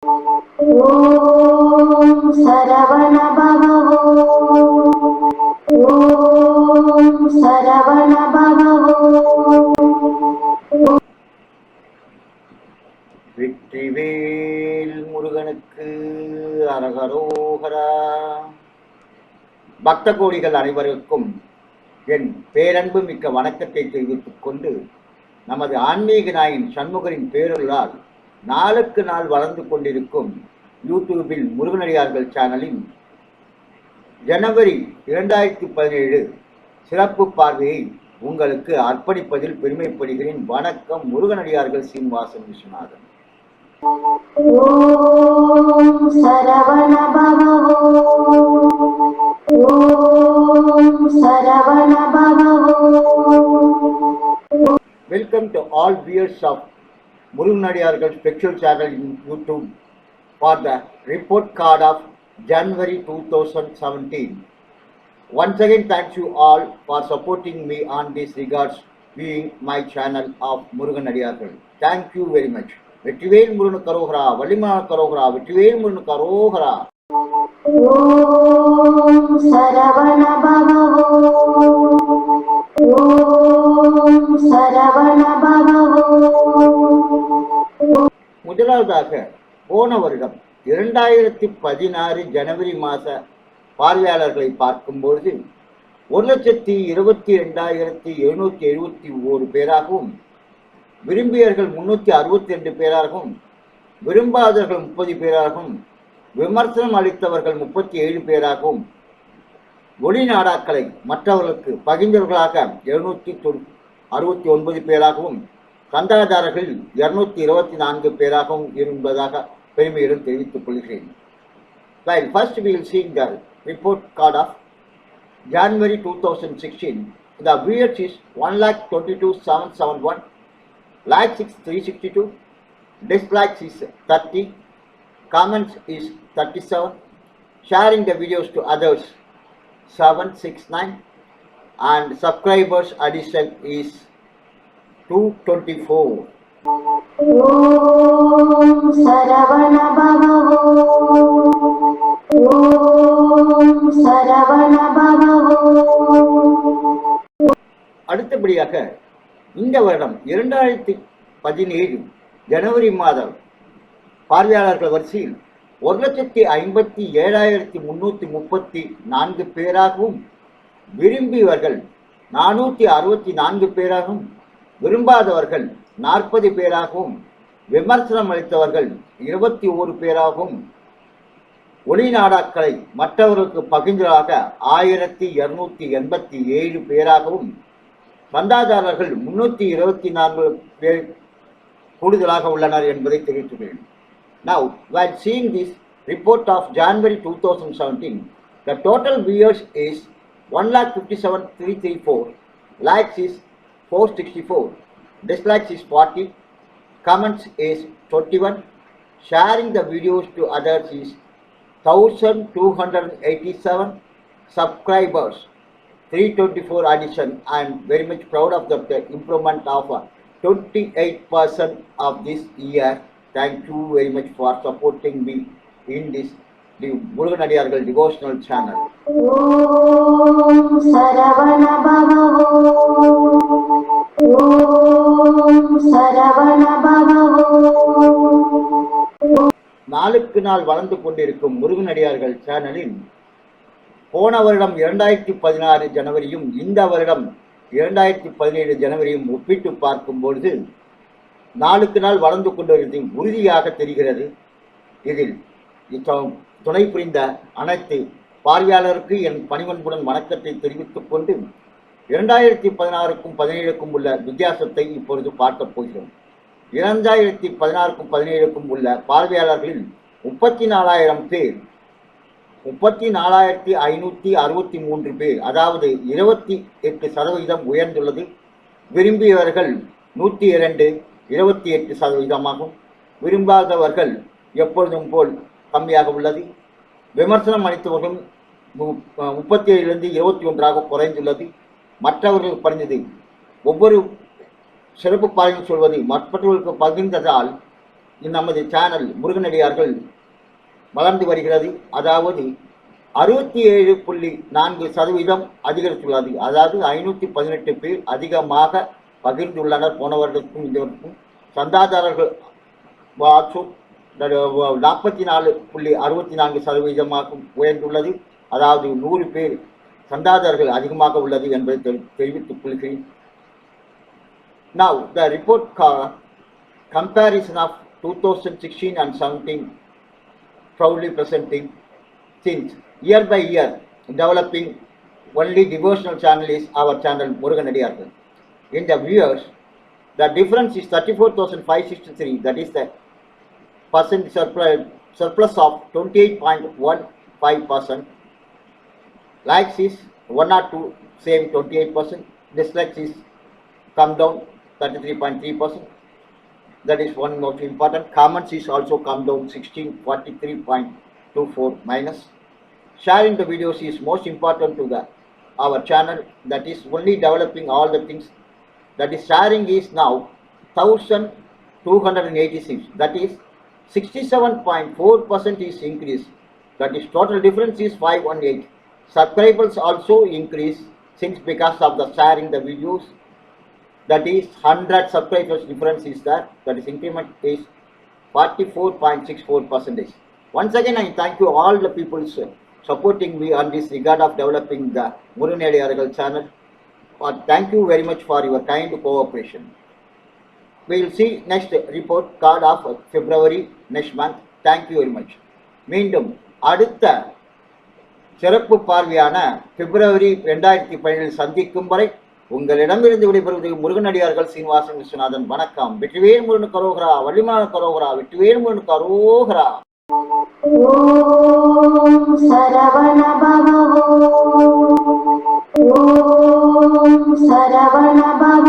ஓம் சரவண பவ ஓம் சரவண பவ. வெற்றிவேல் முருகனுக்கு அரகரோகரா. பக்த கோடிகள் அனைவருக்கும் என் பேரன்பு மிக்க வணக்கத்தை தெரிவித்துக் கொண்டு, நமது ஆன்மீக நாயின் சண்முகரின் பேரொருளால் நாளுக்கு நாள் வளர்ந்து கொண்டிருக்கும் யூடியூபில் முருகனடியார்கள் சேனலின் ஜனவரி 2017 சிறப்பு பார்வையை உங்களுக்கு அர்ப்பணிப்பதில் பெருமைப்படுகிறேன். வணக்கம். முருகனடியார்கள் சீனிவாசன் விஸ்வநாதன். ஓம் சரவண பவ ஓம் சரவண பவ. Welcome to all viewers of Muruganadiyaargal Spiritual Channel in YouTube for the report card of January 2017. Once again, thank you all for supporting me on this regards viewing my channel of Muruganadiyaargal. Thank you very much. Vetrivel முருகனுக்கு அரோகரா, வள்ளிமலனுக்கு அரோகரா, வெற்றிவேல் முருகனுக்கு அரோகரா. ஓம் சரவண பவ ஓம் சரவண பவ. முதலாவதாக, போன வருடம் 2016 ஜனவரி மாத பார்வையாளர்களை பார்க்கும்பொழுது 1,22,771 பேராகவும், விரும்பியர்கள் 362 பேராகவும், விரும்பாதவர்கள் 30 பேராகவும், விமர்சனம் அளித்தவர்கள் 37 பேராகவும், வெளிநாடாக்களை மற்றவர்களுக்கு பகிர்ந்தவர்களாக 769 பேராகவும், சந்தாதாரர்கள் 224 பேராகவும் என்பதாக பெருமையுடன் தெரிவித்துக் கொள்கிறேன். While first we will see the report card of January 2016. The viewers is 1,22,771, likes is 362, dislikes is 30, comments is 37, sharing the videos to others 769, and subscribers addition is 224. ஓம் சரவண பவ ஓம் சரவண பவ. அடுத்தபடியாக, இந்த வருடம் 2017 ஜனவரி மாதம் பார்வையாளர்கள் வரிசையில் 1,57,334 பேராகவும், விரும்பியவர்கள் 464 பேராகவும், விரும்பாதவர்கள் 40 பேராகவும், விமர்சனம் அளித்தவர்கள் 21 பேராகவும், வெளிநாடாக்களை மற்றவர்களுக்கு பகிர்ந்ததாக 1,287 பேராகவும், சந்தாதாரர்கள் 324 பேர் கூடுதலாக உள்ளனர் என்பதை தெரிவித்துள்ளேன். Now, while seeing this report of January 2017, the total viewers is 1,57,334, likes is 464, dislikes is 40, comments is 21, sharing the videos to others is 1,287, subscribers 324 addition. I am very much proud of the improvement of 28% of this year. Thank you very much for supporting me in this Muruganadiyaargal devotional channel. ஓம் சரவண பவ ஓம் சரவண பவ. நாளுக்கு நாள் வளர்ந்து கொண்டிருக்கும் முருகனடியார்கள் சேனலில் போன வருடம் 2016 ஜனவரியும் இந்த வருடம் 2017 ஜனவரியும் ஒப்பிட்டு பார்க்கும்பொழுது நாளுக்கு நாள் வளர்ந்து கொண்டிருப்பது உறுதியாக தெரிகிறது. இதில் துணை புரிந்த அனைத்து பார்வையாளருக்கு என் பணிவன்புடன் வணக்கத்தை தெரிவித்துக் கொண்டு 2016க்கும் 17க்கும் உள்ள வித்தியாசத்தை இப்பொழுது பார்க்க போகிறோம். 2016க்கும் 17க்கும் உள்ள பார்வையாளர்களில் 34,000 பேர் 34,563 பேர், அதாவது 28% உயர்ந்துள்ளது. விரும்பியவர்கள் 102, 28%, விரும்பாதவர்கள் எப்பொழுதும் போல் கம்மியாக உள்ளது. விமர்சனம் அளித்தவர்களும் 37 21 குறைந்துள்ளது. மற்றவர்கள் பறிந்தது. ஒவ்வொரு சிறப்பு பார்வையும் சொல்வது மற்றவர்களுக்கு பகிர்ந்ததால் நமது சேனல் முருகனடியார்கள் வளர்ந்து வருகிறது. அதாவது 67.4% அதிகரித்துள்ளது. அதாவது 518 பேர் அதிகமாக பகிர்ந்துள்ளனர். போன வருடத்துக்கும் இந்த வருடத்துக்கும் சந்தாதாரர்கள் 44.64% உயர்ந்துள்ளது. அதாவது 100 பேர் சந்தாதாரர்கள் அதிகமாக உள்ளது என்பதை தெரிவித்துக் கொள்கிறேன். Now the report comparison of 2016 and 17 proudly presenting, since year by year developing only devotional channel is our channel Muruganadiargal. In the viewers, the difference is 34,563, that is the percent surplus of 28.15%. Likes is 1 or 2, same 28%. Dislikes is come down 33.3%. That is one most important. Comments is also come down 1643.24 minus. Sharing the videos is most important to our channel, that is only developing all the things. That is sharing is now 1286, that is 67.4% is increase. That is total difference is 518. Subscribers also increase since because of the sharing the videos. That is 100 subscribers difference is there. That is increment is 44.64%. Once again I thank you all the people supporting me on this regard of developing the Muruganadiargal channel. Thank you very much for your kind cooperation. We will see next report card of February next month. Thank you very much. மீண்டும் அடுத்த சிறப்பு பார்வையான பிப்ரவரி 2017 சந்திக்கும் வரை உங்களிடமிருந்து விடைபெறுவது முருகனடியார்கள் சீனிவாசன் விஸ்வநாதன். வணக்கம். வெற்றிவேல் முருகனுக்கு அரோகரா, வள்ளிமலனுக்கு அரோகரா, வெற்றிவேல் முருகனுக்கு அரோகரா. ஓம் சரவண பவ. ஓம் சரவண பவ.